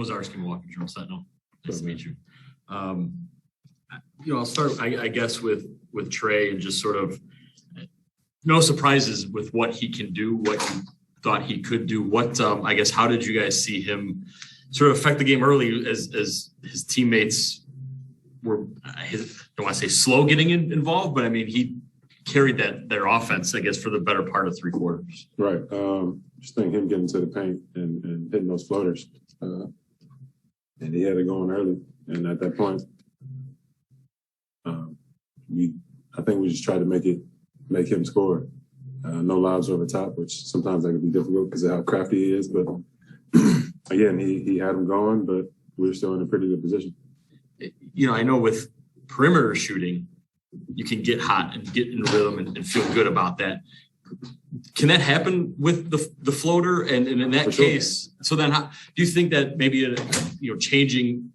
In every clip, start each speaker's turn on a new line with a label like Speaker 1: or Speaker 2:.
Speaker 1: Wazarski, Milwaukee Journal Sentinel. Nice to meet you. I'll start, I guess, with Trey and just sort of no surprises with what he can do, what you thought he could do. What, I guess, how did you guys see him sort of affect the game early as his teammates were, I don't want to say slow getting involved, but I mean, he carried their offense, I guess, for the better part of three quarters.
Speaker 2: Right. Just think him getting to the paint and hitting those floaters. And he had it going early. And at that point, I think we just tried to make him score. No lobs over top, which sometimes that can be difficult because of how crafty he is. But again, he had him going, but we were still in a pretty good position.
Speaker 1: I know with perimeter shooting, you can get hot and get in rhythm and feel good about that. Can that happen with the floater? And in that case, so then how, do you think that maybe changing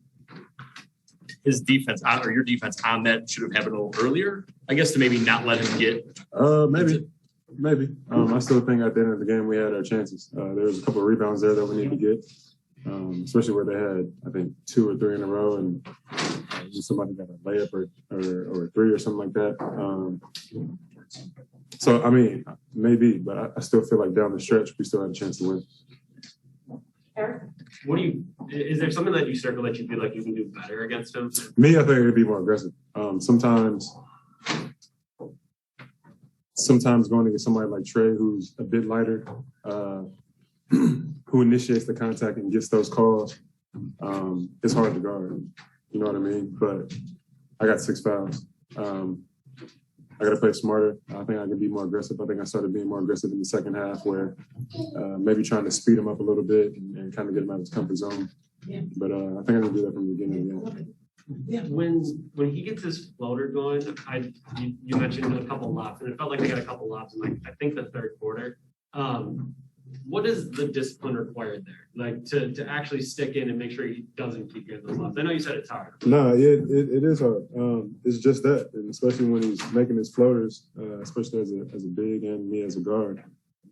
Speaker 1: his defense or your defense on that should have happened a little earlier? I guess to maybe not let him get.
Speaker 2: Maybe. I still think at the end of the game we had our chances. There was a couple of rebounds there that we need to get, especially where they had, I think, 2 or 3 in a row, and somebody got a layup or a 3 or something like that. So, I mean, maybe, but I still feel like down the stretch we still had a chance to win.
Speaker 3: Eric, is there something that you circle that you feel like you can do better against him?
Speaker 2: Me, I think it'd be more aggressive. Sometimes going against somebody like Trey, who's a bit lighter, who initiates the contact and gets those calls, it's hard to guard. You know what I mean? But I got 6 fouls. I got to play smarter. I think I can be more aggressive. I think I started being more aggressive in the second half where maybe trying to speed him up a little bit and kind of get him out of his comfort zone. Yeah. But I think I can do that from the beginning.
Speaker 3: Yeah. When he gets his floater going, you mentioned a couple lobs, and it felt like they got a couple lobs in I think the third quarter. What is the discipline required there? Like to actually stick in and make sure he doesn't keep getting those lobs? I know you said it's hard.
Speaker 2: No, it is hard. It's just that, and especially when he's making his floaters, especially as a big and me as a guard,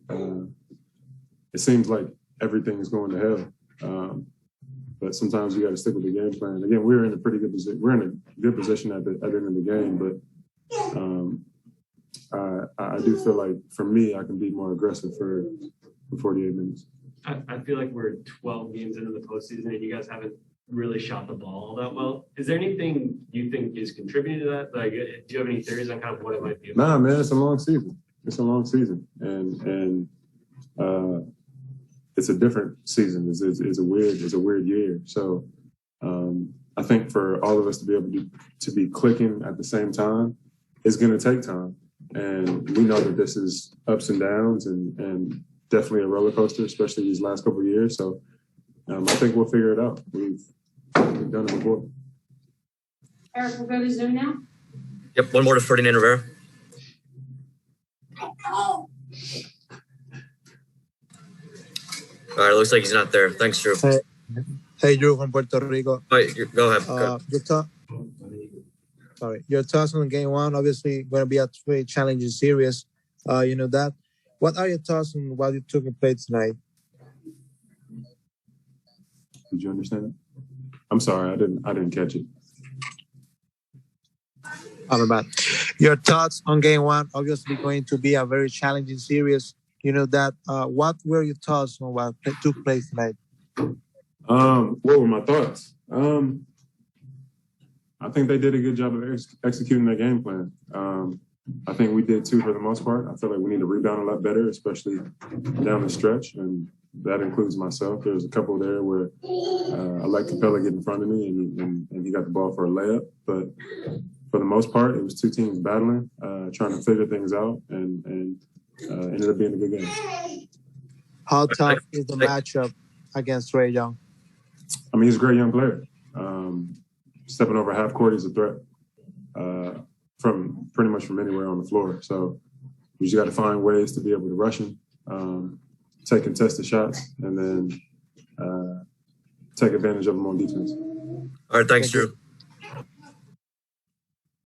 Speaker 2: it seems like everything is going to hell. But sometimes you got to stick with the game plan. Again, we're in a pretty good position. We're in a good position at the end of the game, but I do feel like for me, I can be more aggressive for 48 minutes.
Speaker 3: I feel like we're 12 games into the postseason and you guys haven't really shot the ball all that well. Is there anything you think is contributing to that? Like, do you have any theories on kind of what it might be about?
Speaker 2: Nah, man, it's a long season. And it's a different season. It's a weird year. So I think for all of us to be able to be clicking at the same time, it's going to take time. And we know that this is ups and downs and definitely a roller coaster, especially these last couple of years. So I think we'll figure it out. We've done it before.
Speaker 4: Eric, we'll go to Zoom now.
Speaker 5: Yep, one more to Ferdinand Rivera. All right, looks like he's not there. Thanks, Jrue.
Speaker 6: Hey, Jrue from Puerto Rico.
Speaker 5: All right, go ahead.
Speaker 6: Your thoughts on game one, obviously going to be a very challenging series. You know that. What are your thoughts on what you took in play tonight?
Speaker 2: Did you understand it? I'm sorry, I didn't catch it.
Speaker 6: I'm bad. Your thoughts on game one, obviously going to be a very challenging series. You know that. What were your thoughts on what took place tonight?
Speaker 2: What were my thoughts? I think they did a good job of executing their game plan. I think we did too for the most part. I feel like we need to rebound a lot better, especially down the stretch, and that includes myself. There was a couple there where I let Capella get in front of me, and he got the ball for a layup. But for the most part, it was two teams battling, trying to figure things out, and ended up being a good game.
Speaker 6: How tough is the matchup against Trae Young?
Speaker 2: I mean, he's a great young player. Stepping over half court is a threat from pretty much from anywhere on the floor. So we just got to find ways to be able to rush him, take contested shots, and then take advantage of him on defense.
Speaker 5: All right, thanks, Jrue.